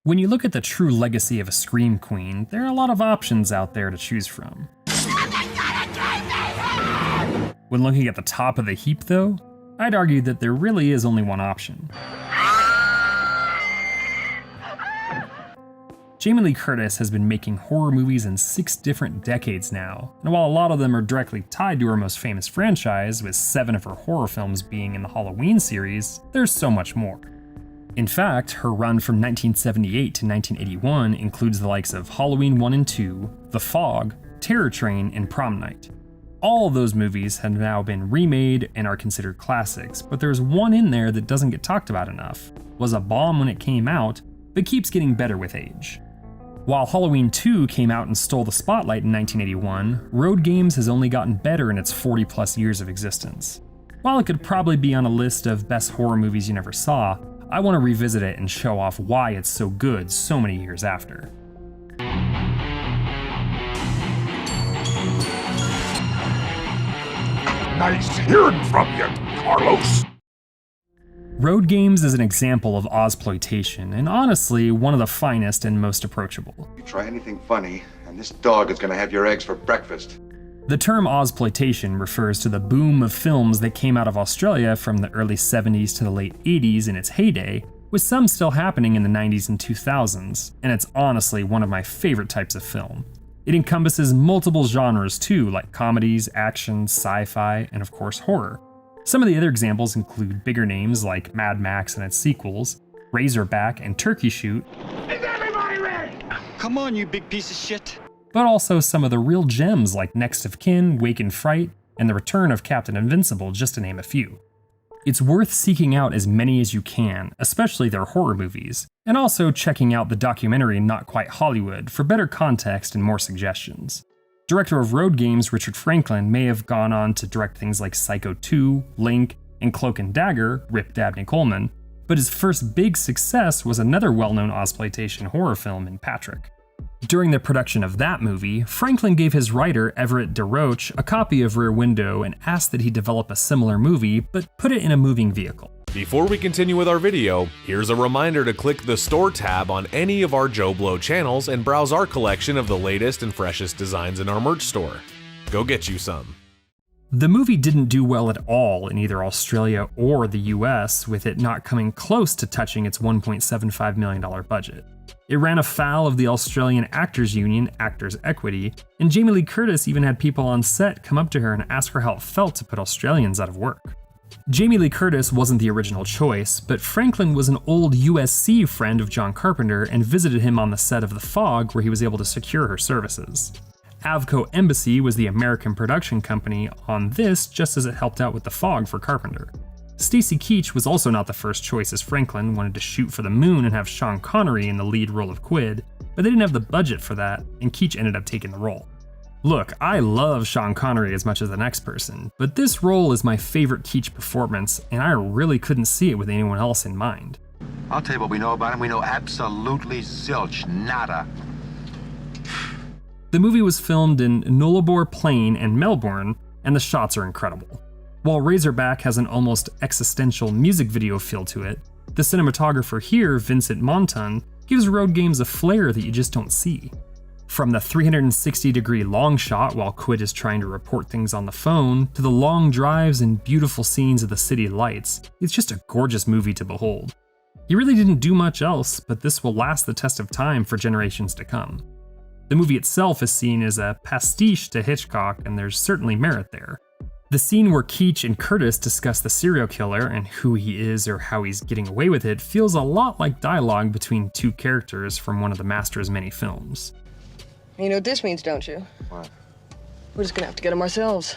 When you look at the true legacy of a Scream Queen, there are a lot of options out there to choose from. When looking at the top of the heap though, I'd argue that there really is only one option. Jamie Lee Curtis has been making horror movies in 6 different decades now, and while a lot of them are directly tied to her most famous franchise, with 7 of her horror films being in the Halloween series, there's so much more. In fact, her run from 1978 to 1981 includes the likes of Halloween 1 and 2, The Fog, Terror Train, and Prom Night. All of those movies have now been remade and are considered classics, but there's one in there that doesn't get talked about enough, was a bomb when it came out, but keeps getting better with age. While Halloween 2 came out and stole the spotlight in 1981, Roadgames has only gotten better in its 40 plus years of existence. While it could probably be on a list of best horror movies you never saw, I want to revisit it and show off why it's so good so many years after. Nice hearing from you, Carlos. Roadgames is an example of Ozploitation, and honestly, one of the finest and most approachable. You try anything funny, and this dog is gonna have your eggs for breakfast. The term Ozploitation refers to the boom of films that came out of Australia from the early 70s to the late 80s in its heyday, with some still happening in the 90s and 2000s, and it's honestly one of my favorite types of film. It encompasses multiple genres too, like comedies, action, sci-fi, and of course horror. Some of the other examples include bigger names like Mad Max and its sequels, Razorback and Turkey Shoot. Is everybody ready? Come on, you big piece of shit. But also some of the real gems like Next of Kin, Wake in Fright, and The Return of Captain Invincible, just to name a few. It's worth seeking out as many as you can, especially their horror movies, and also checking out the documentary Not Quite Hollywood for better context and more suggestions. Director of Roadgames Richard Franklin may have gone on to direct things like Psycho 2, Link, and Cloak and Dagger, Rip Dabney Coleman, but his first big success was another well-known Ozploitation horror film in Patrick. During the production of that movie, Franklin gave his writer Everett DeRoche a copy of Rear Window and asked that he develop a similar movie, but put it in a moving vehicle. Before we continue with our video, here's a reminder to click the Store tab on any of our JoBlo channels and browse our collection of the latest and freshest designs in our merch store. Go get you some. The movie didn't do well at all in either Australia or the US, with it not coming close to touching its $1.75 million budget. It ran afoul of the Australian Actors Union Actors Equity, and Jamie Lee Curtis even had people on set come up to her and ask her how it felt to put Australians out of work. Jamie Lee Curtis wasn't the original choice, but Franklin was an old USC friend of John Carpenter and visited him on the set of The Fog, where he was able to secure her services. Avco Embassy was the American production company on this, just as it helped out with The Fog for Carpenter. Stacy Keach was also not the first choice, as Franklin wanted to shoot for the moon and have Sean Connery in the lead role of Quid, but they didn't have the budget for that, and Keach ended up taking the role. Look, I love Sean Connery as much as the next person, but this role is my favorite Keach performance, and I really couldn't see it with anyone else in mind. I'll tell you what we know about him. We know absolutely zilch, nada. The movie was filmed in Nullarbor Plain and Melbourne, and the shots are incredible. While Razorback has an almost existential music video feel to it, the cinematographer here, Vincent Monton, gives Roadgames a flair that you just don't see. From the 360-degree long shot while Quid is trying to report things on the phone, to the long drives and beautiful scenes of the city lights, it's just a gorgeous movie to behold. He really didn't do much else, but this will last the test of time for generations to come. The movie itself is seen as a pastiche to Hitchcock, and there's certainly merit there. The scene where Keach and Curtis discuss the serial killer and who he is or how he's getting away with it feels a lot like dialogue between two characters from one of the master's many films. You know what this means, don't you? What? We're just gonna have to get him ourselves.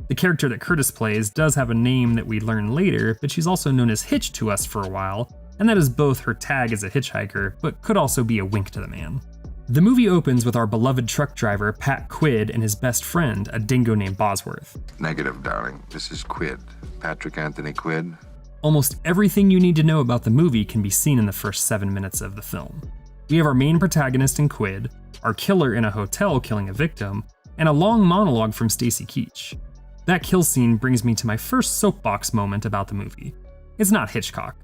The character that Curtis plays does have a name that we learn later, but she's also known as Hitch to us for a while, and that is both her tag as a hitchhiker, but could also be a wink to the man. The movie opens with our beloved truck driver, Pat Quid, and his best friend, a dingo named Bosworth. Negative, darling. This is Quid. Patrick Anthony Quid. Almost everything you need to know about the movie can be seen in the first 7 minutes of the film. We have our main protagonist in Quid, our killer in a hotel killing a victim, and a long monologue from Stacy Keach. That kill scene brings me to my first soapbox moment about the movie. It's not Hitchcock.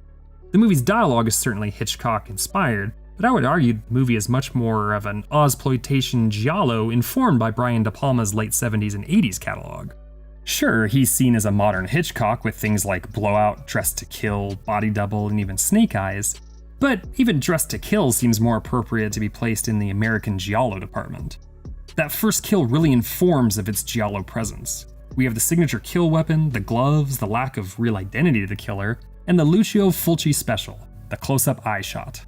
The movie's dialogue is certainly Hitchcock-inspired, but I would argue the movie is much more of an Ozploitation Giallo informed by Brian De Palma's late 70s and 80s catalog. Sure, he's seen as a modern Hitchcock with things like Blowout, Dressed to Kill, Body Double, and even Snake Eyes, but even Dressed to Kill seems more appropriate to be placed in the American Giallo department. That first kill really informs of its Giallo presence. We have the signature kill weapon, the gloves, the lack of real identity to the killer, and the Lucio Fulci special, the close-up eye shot.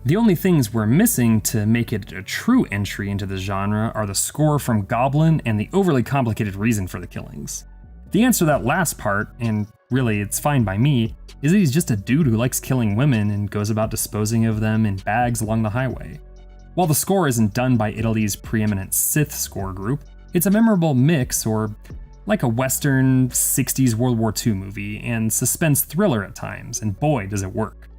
The only things we're missing to make it a true entry into the genre are the score from Goblin and the overly complicated reason for the killings. The answer to that last part, and really it's fine by me, is that he's just a dude who likes killing women and goes about disposing of them in bags along the highway. While the score isn't done by Italy's preeminent Sith score group, it's a memorable mix, or like a Western 60s World War II movie and suspense thriller at times, and boy does it work.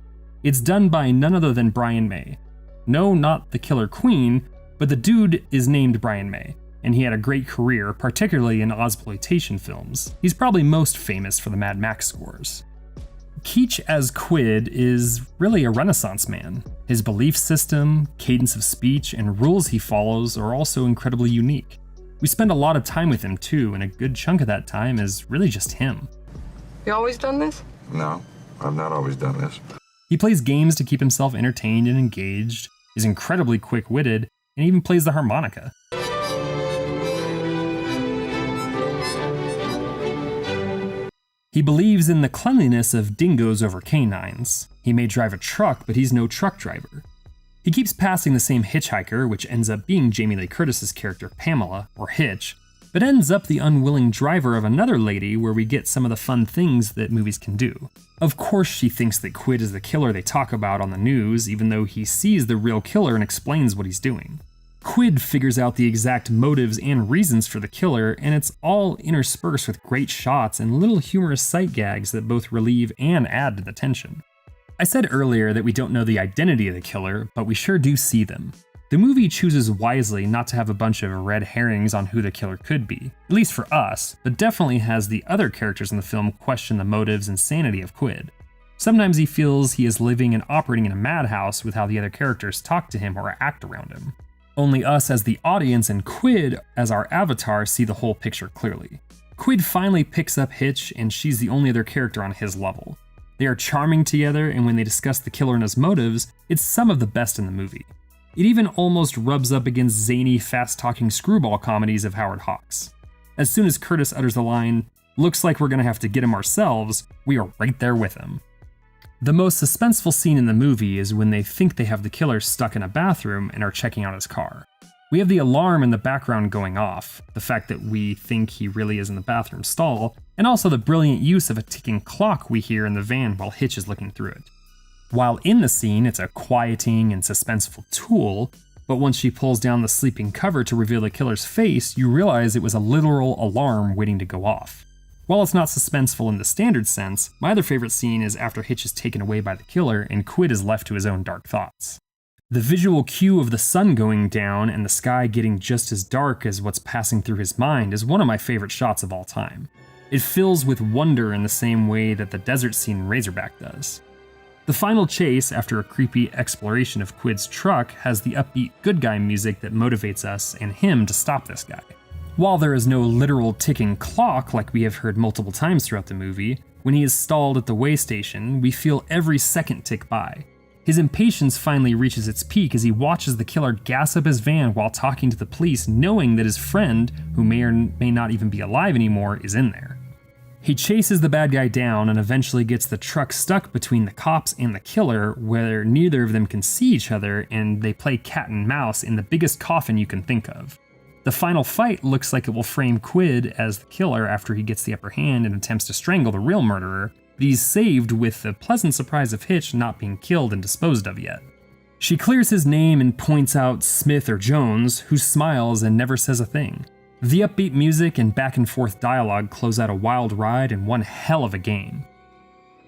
It's done by none other than Brian May. No, not the Killer Queen, but the dude is named Brian May, and he had a great career, particularly in Ozploitation films. He's probably most famous for the Mad Max scores. Keach as Quid is really a Renaissance man. His belief system, cadence of speech, and rules he follows are also incredibly unique. We spend a lot of time with him too, and a good chunk of that time is really just him. You always done this? No, I've not always done this. He plays games to keep himself entertained and engaged, is incredibly quick-witted, and even plays the harmonica. He believes in the cleanliness of dingoes over canines. He may drive a truck, but he's no truck driver. He keeps passing the same hitchhiker, which ends up being Jamie Lee Curtis's character Pamela, or Hitch, but ends up the unwilling driver of another lady where we get some of the fun things that movies can do. Of course she thinks that Quid is the killer they talk about on the news, even though he sees the real killer and explains what he's doing. Quid figures out the exact motives and reasons for the killer, and it's all interspersed with great shots and little humorous sight gags that both relieve and add to the tension. I said earlier that we don't know the identity of the killer, but we sure do see them. The movie chooses wisely not to have a bunch of red herrings on who the killer could be, at least for us, but definitely has the other characters in the film question the motives and sanity of Quid. Sometimes he feels he is living and operating in a madhouse with how the other characters talk to him or act around him. Only us as the audience and Quid as our avatar see the whole picture clearly. Quid finally picks up Hitch, and she's the only other character on his level. They are charming together, and when they discuss the killer and his motives, it's some of the best in the movie. It even almost rubs up against zany, fast-talking screwball comedies of Howard Hawks. As soon as Curtis utters the line, "Looks like we're gonna have to get him ourselves," we are right there with him. The most suspenseful scene in the movie is when they think they have the killer stuck in a bathroom and are checking out his car. We have the alarm in the background going off, the fact that we think he really is in the bathroom stall, and also the brilliant use of a ticking clock we hear in the van while Hitch is looking through it. While in the scene, it's a quieting and suspenseful tool, but once she pulls down the sleeping cover to reveal the killer's face, you realize it was a literal alarm waiting to go off. While it's not suspenseful in the standard sense, my other favorite scene is after Hitch is taken away by the killer and Quid is left to his own dark thoughts. The visual cue of the sun going down and the sky getting just as dark as what's passing through his mind is one of my favorite shots of all time. It fills with wonder in the same way that the desert scene in Razorback does. The final chase, after a creepy exploration of Quid's truck, has the upbeat good guy music that motivates us and him to stop this guy. While there is no literal ticking clock like we have heard multiple times throughout the movie, when he is stalled at the way station, we feel every second tick by. His impatience finally reaches its peak as he watches the killer gas up his van while talking to the police, knowing that his friend, who may or may not even be alive anymore, is in there. He chases the bad guy down and eventually gets the truck stuck between the cops and the killer, where neither of them can see each other, and they play cat and mouse in the biggest coffin you can think of. The final fight looks like it will frame Quid as the killer after he gets the upper hand and attempts to strangle the real murderer, but he's saved with the pleasant surprise of Hitch not being killed and disposed of yet. She clears his name and points out Smith or Jones, who smiles and never says a thing. The upbeat music and back and forth dialogue close out a wild ride and one hell of a game.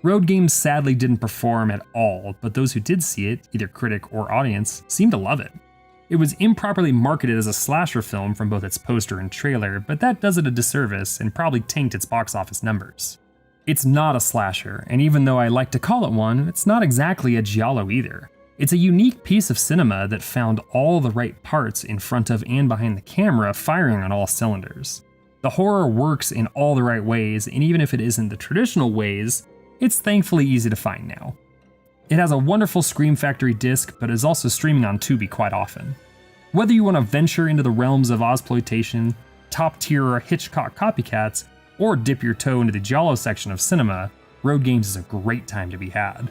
Roadgames sadly didn't perform at all, but those who did see it, either critic or audience, seemed to love it. It was improperly marketed as a slasher film from both its poster and trailer, but that does it a disservice and probably tanked its box office numbers. It's not a slasher, and even though I like to call it one, it's not exactly a giallo either. It's a unique piece of cinema that found all the right parts in front of and behind the camera firing on all cylinders. The horror works in all the right ways, and even if it isn't the traditional ways, it's thankfully easy to find now. It has a wonderful Scream Factory disc, but is also streaming on Tubi quite often. Whether you want to venture into the realms of Ozploitation, top-tier Hitchcock copycats, or dip your toe into the Giallo section of cinema, Roadgames is a great time to be had.